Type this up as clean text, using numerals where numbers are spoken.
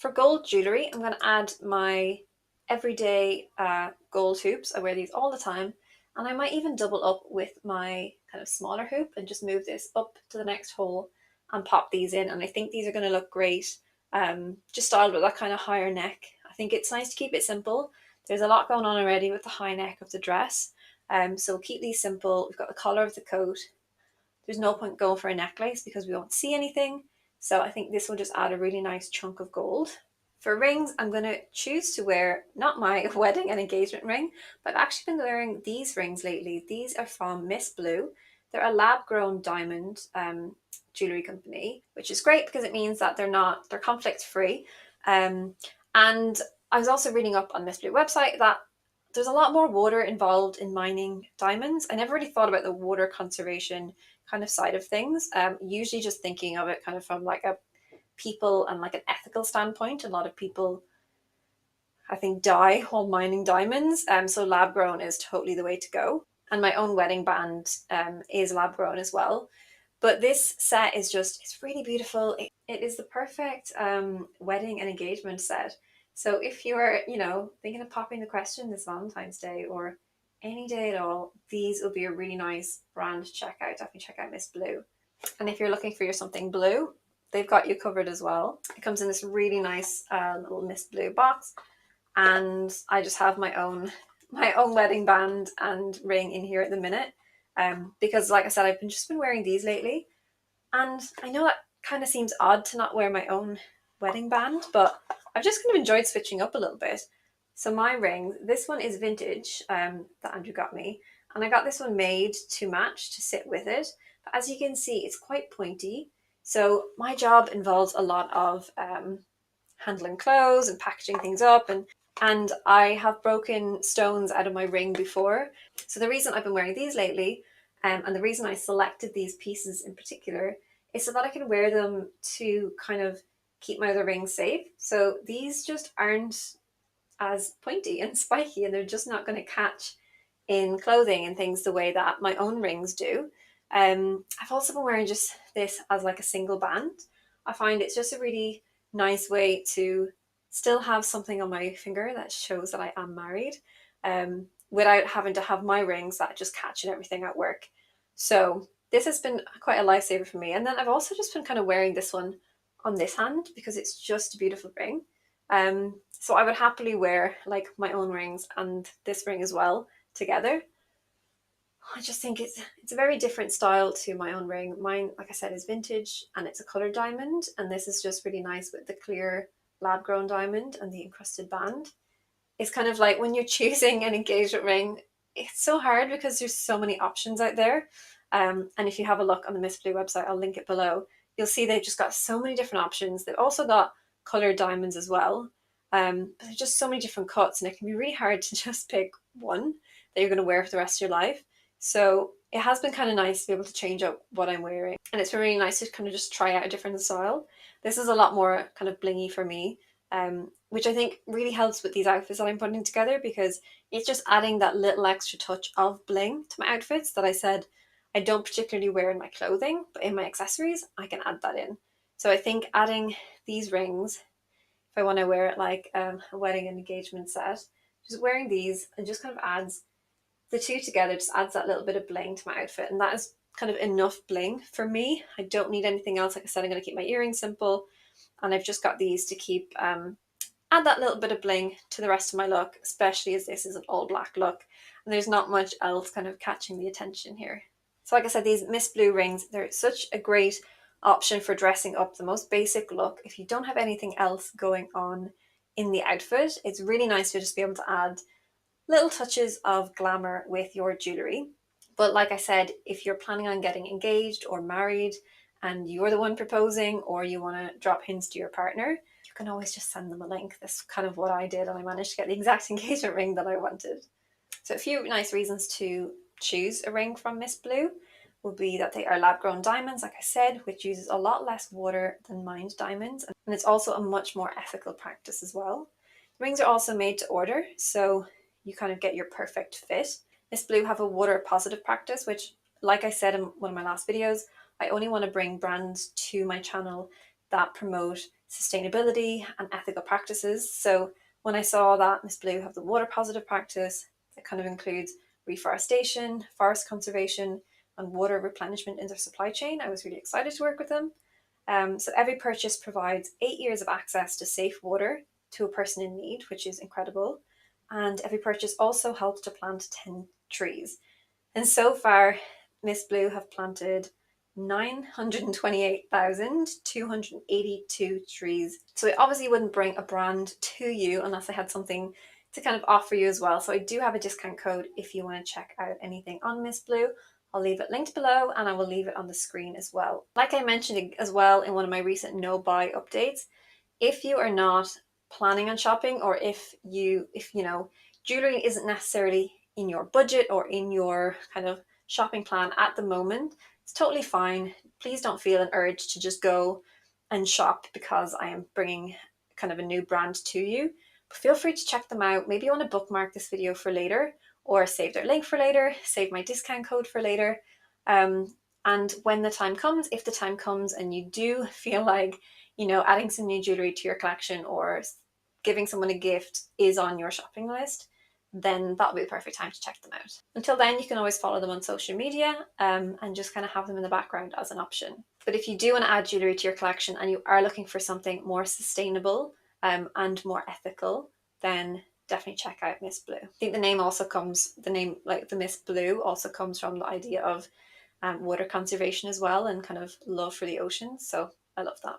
For gold jewellery, I'm going to add my everyday gold hoops. I wear these all the time. And I might even double up with my kind of smaller hoop and just move this up to the next hole and pop these in. And I think these are going to look great, just styled with that kind of higher neck. I think it's nice to keep it simple. There's a lot going on already with the high neck of the dress. So we'll keep these simple. We've got the collar of the coat. There's no point going for a necklace because we won't see anything. So I think this will just add a really nice chunk of gold. For rings, I'm going to choose to wear not my wedding and engagement ring, but I've actually been wearing these rings lately. These are from Miss Blue. They're a lab-grown diamond jewellery company, which is great because it means that they're conflict-free. And I was also reading up on Miss Blue website that there's a lot more water involved in mining diamonds. I never really thought about the water conservation kind of side of things. Usually just thinking of it kind of from like a people and like an ethical standpoint. A lot of people, I think, die while mining diamonds. So lab grown is totally the way to go. And my own wedding band is lab grown as well. But this set is just, it's really beautiful. It is the perfect wedding and engagement set. So if you're, thinking of popping the question this Valentine's Day or any day at all, these will be a really nice brand to check out. Definitely check out Miss Blue. And if you're looking for your something blue, they've got you covered as well. It comes in this really nice little Miss Blue box. And I just have my own wedding band and ring in here at the minute. Because like I said, I've just been wearing these lately. And I know that kind of seems odd to not wear my own wedding band, but I've just kind of enjoyed switching up a little bit. So my ring, this one is vintage that Andrew got me. And I got this one made to match, to sit with it. But as you can see, it's quite pointy. So my job involves a lot of handling clothes and packaging things up, and I have broken stones out of my ring before. So the reason I've been wearing these lately, and the reason I selected these pieces in particular, is so that I can wear them to kind of keep my other rings safe. So these just aren't as pointy and spiky, and they're just not going to catch in clothing and things the way that my own rings do. I've also been wearing just this as like a single band. I find it's just a really nice way to still have something on my finger that shows that I am married, without having to have my rings that just catch and everything at work. So this has been quite a lifesaver for me. And then I've also just been kind of wearing this one on this hand because it's just a beautiful ring. So I would happily wear like my own rings and this ring as well together. I just think it's a very different style to my own ring. Mine, like I said, is vintage and it's a colored diamond, and this is just really nice with the clear lab-grown diamond and the encrusted band. It's kind of like when you're choosing an engagement ring, it's so hard because there's so many options out there. And if you have a look on the Miss Blue website, I'll link it below. You'll see they've just got so many different options. They've also got colored diamonds as well. But there's just so many different cuts, and it can be really hard to just pick one that you're going to wear for the rest of your life. So it has been kind of nice to be able to change up what I'm wearing. And it's been really nice to kind of just try out a different style. This is a lot more kind of blingy for me, which I think really helps with these outfits that I'm putting together, because it's just adding that little extra touch of bling to my outfits that I said I don't particularly wear in my clothing, but in my accessories, I can add that in. So I think adding these rings, if I want to wear it like a wedding and engagement set, just wearing these and just kind of adds the two together, just adds that little bit of bling to my outfit. And that is kind of enough bling for me. I don't need anything else. Like I said, I'm going to keep my earrings simple, and I've just got these to keep add that little bit of bling to the rest of my look, especially as this is an all black look and there's not much else kind of catching the attention here. So like I said, these Miss Blue rings, they're such a great option for dressing up the most basic look. If you don't have anything else going on in the outfit, it's really nice to just be able to add little touches of glamour with your jewellery. But like I said, if you're planning on getting engaged or married and you're the one proposing, or you want to drop hints to your partner, you can always just send them a link. That's kind of what I did, and I managed to get the exact engagement ring that I wanted. So a few nice reasons to choose a ring from Miss Blue would be that they are lab-grown diamonds, like I said, which uses a lot less water than mined diamonds, and it's also a much more ethical practice as well. The rings are also made to order, so you kind of get your perfect fit. Miss Blue have a water positive practice, which, like I said in one of my last videos, I only want to bring brands to my channel that promote sustainability and ethical practices. So when I saw that Miss Blue have the water positive practice, that kind of includes reforestation, forest conservation, and water replenishment in their supply chain, I was really excited to work with them. So every purchase provides 8 years of access to safe water to a person in need, which is incredible. And every purchase also helps to plant 10 trees. And so far, Miss Blue have planted 928,282 trees. So I obviously wouldn't bring a brand to you unless I had something to kind of offer you as well. So I do have a discount code if you want to check out anything on Miss Blue. I'll leave it linked below and I will leave it on the screen as well. Like I mentioned as well in one of my recent no buy updates, if you are not planning on shopping, or if you know jewelry isn't necessarily in your budget or in your kind of shopping plan at the moment, it's totally fine. Please don't feel an urge to just go and shop because I am bringing kind of a new brand to you. But feel free to check them out. Maybe you want to bookmark this video for later, or save their link for later, save my discount code for later. And when the time comes, if the time comes and you do feel like, you know, adding some new jewelry to your collection or giving someone a gift is on your shopping list, then that'll be the perfect time to check them out. Until then, you can always follow them on social media and just kind of have them in the background as an option. But if you do want to add jewelry to your collection and you are looking for something more sustainable and more ethical, then definitely check out Miss Blue. I think the name also comes, the name like the Miss Blue also comes from the idea of water conservation as well, and kind of love for the ocean. So I love that.